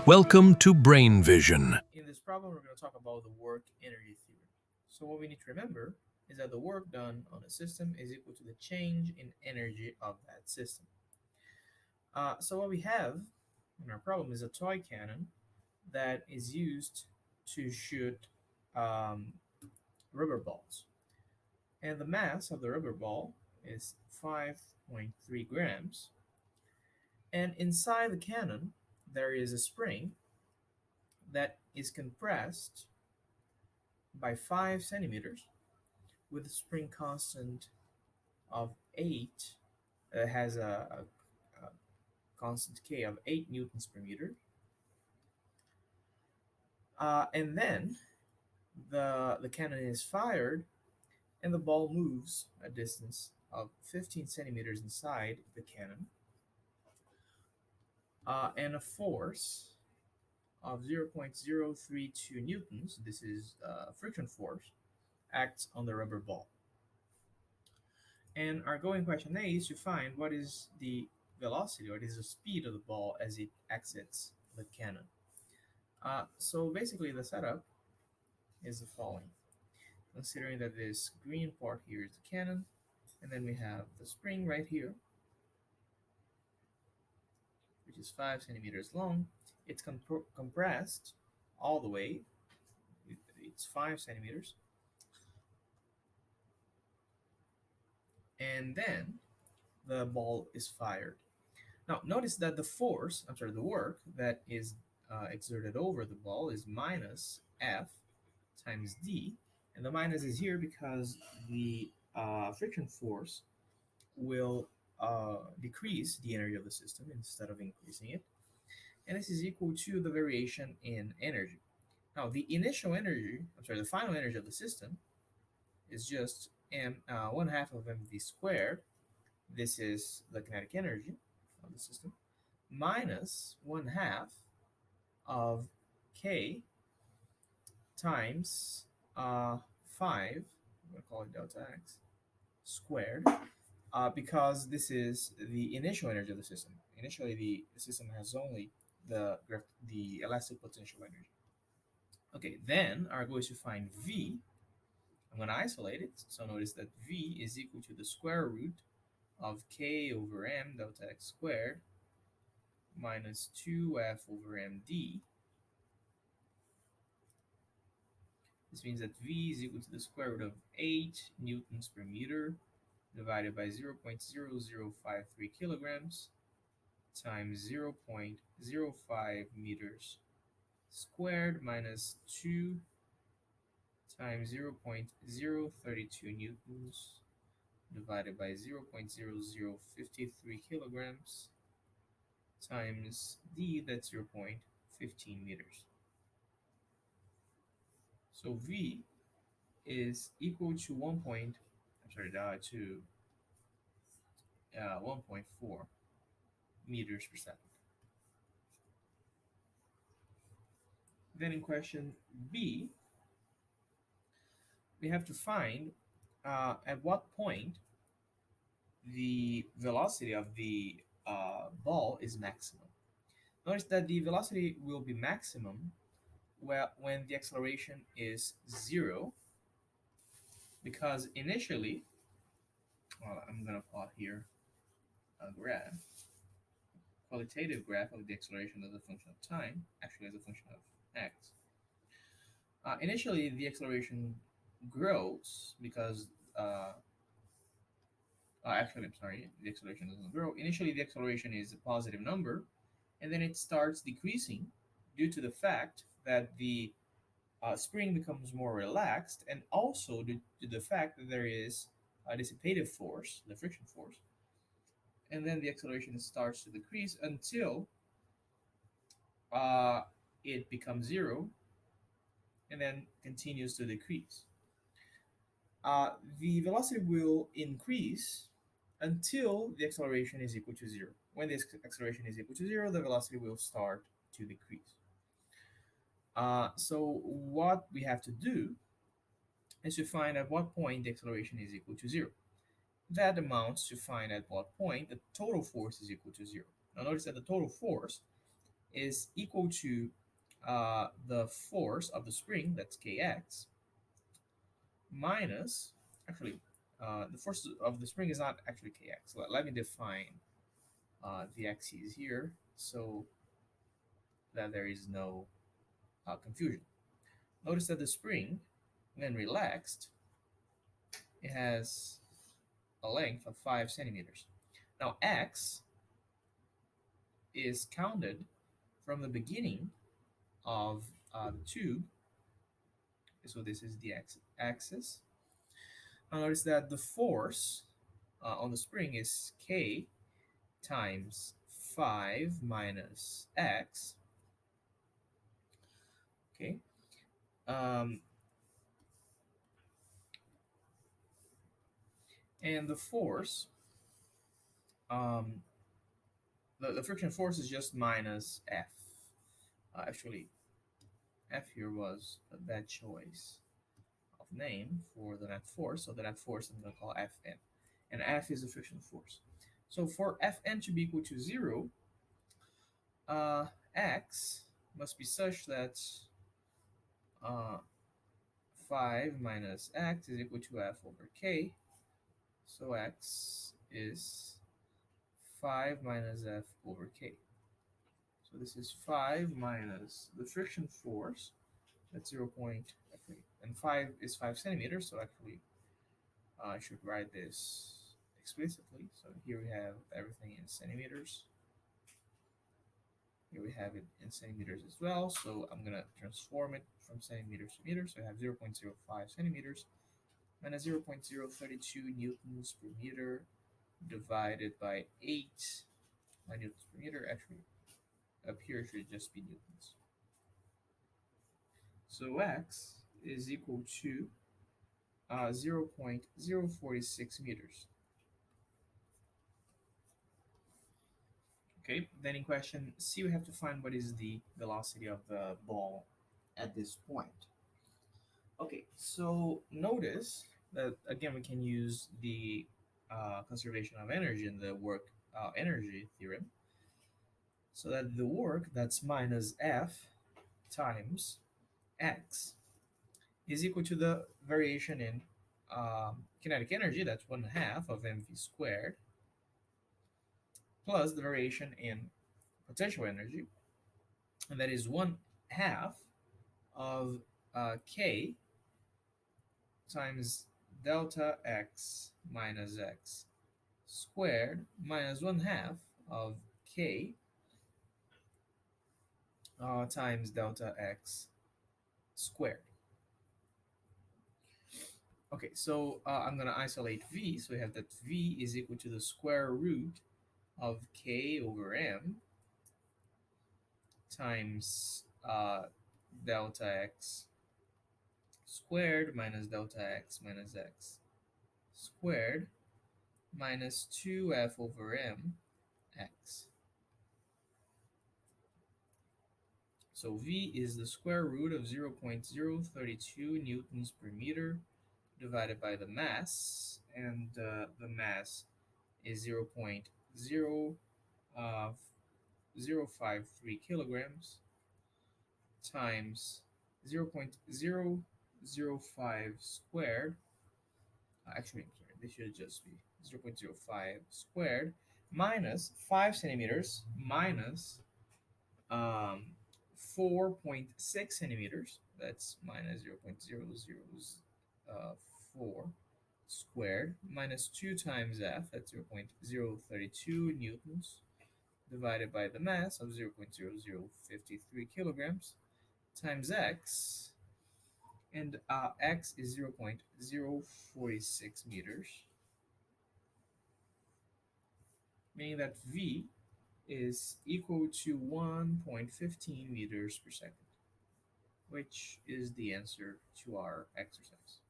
Welcome to Brain Vision. In this problem, we're going to talk about the work energy theory. So what we need to remember is that the work done on a system is equal to the change in energy of that system. So what we have in our problem is a toy cannon that is used to shoot um, rubber balls. And the mass of the rubber ball is 5.3 grams. And inside the cannon, there is a spring that is compressed by 5 centimeters with a spring constant of 8. Has a constant K of 8 newtons per meter. And then the cannon is fired and the ball moves a distance of 15 centimeters inside the cannon, and a force of 0.032 newtons, this is friction force, acts on the rubber ball. And our going question A is to find what is the velocity, or what is the speed of the ball as it exits the cannon. So basically the setup is the following. Considering that this green part here is the cannon, and then we have the spring right here, which is 5 centimeters long. It's compressed all the way. It's 5 centimeters. And then the ball is fired. Now, notice that the work that is exerted over the ball is minus F times D. And the minus is here because the friction force will decrease the energy of the system instead of increasing it. And this is equal to the variation in energy. Now, the final energy of the system is just 1/2 of mv squared. This is the kinetic energy of the system, minus 1/2 of k times 5, I'm going to call it delta x, squared, because this is the initial energy of the system. Initially, the system has only the elastic potential energy. Okay, then our goal is to find V. I'm going to isolate it. So notice that V is equal to the square root of k over m delta x squared minus 2f over md. This means that V is equal to the square root of 8 newtons per meter divided by 0.0053 kilograms times 0.05 meters squared minus 2 times 0.032 newtons divided by 0.0053 kilograms times d, that's 0.15 meters. So V is equal to 1.4 meters per second. Then in question B, we have to find at what point the velocity of the ball is maximum. Notice that the velocity will be maximum when the acceleration is 0, because initially, well, I'm going to plot here a graph, qualitative graph of the acceleration as a function of time, actually as a function of x. Initially, the acceleration grows because actually, I'm sorry, the acceleration doesn't grow. Initially, the acceleration is a positive number, and then it starts decreasing due to the fact that the spring becomes more relaxed, and also due to the fact that there is a dissipative force, the friction force, and then the acceleration starts to decrease until uh, it becomes 0, and then continues to decrease. The velocity will increase until the acceleration is equal to 0. When the acceleration is equal to 0, the velocity will start to decrease. So what we have to do is to find at what point the acceleration is equal to 0. That amounts to find at what point the total force is equal to 0. Now notice that the total force is equal to the force of the spring, that's kx, minus, actually, the force of the spring is not actually kx. Let me define the axes here so that there is no confusion. Notice that the spring, when relaxed, it has a length of 5 centimeters. Now, x is counted from the beginning of the tube. So this is the axis. Now notice that the force on the spring is k times 5 minus x. Okay. Um, and the force, um, the friction force is just minus F. Actually, F here was a bad choice of name for the net force, so the net force I'm going to call Fn. And F is the friction force. So for Fn to be equal to 0, x must be such that uh, 5 minus x is equal to F over k. So x is 5 minus F over k. So this is 5 minus the friction force, that's 0. Actually, and 5 is 5 centimeters, so actually I should write this explicitly. So here we have everything in centimeters. Here we have it in centimeters as well, so I'm going to transform it from centimeters to meters. So I have 0.05 centimeters minus 0.032 newtons per meter divided by 8 newtons per meter. Actually, up here should just be newtons. So x is equal to 0.046 meters. Okay, then in question C, we have to find what is the velocity of the ball at this point. Okay, so notice that again we can use the conservation of energy in the work energy theorem, so that the work, that's minus F times x, is equal to the variation in kinetic energy, that's 1/2 of mv squared, plus the variation in potential energy, and that is 1/2 of k times delta x minus x squared minus 1/2 of k times delta x squared. Okay, so I'm going to isolate v. So we have that v is equal to the square root of k over m times delta x squared minus delta x minus x squared minus 2f over m x. So v is the square root of 0.032 newtons per meter divided by the mass, and the mass is 0.053 kilograms times 0.005 squared. Actually, I'm sorry, this should just be 0.05 squared minus 5 centimeters minus 4.6 centimeters. That's minus 0.004 squared minus 2 times F, that's 0.032 newtons divided by the mass of 0.0053 kilograms times x, and x is 0.046 meters, meaning that v is equal to 1.15 meters per second, which is the answer to our exercise.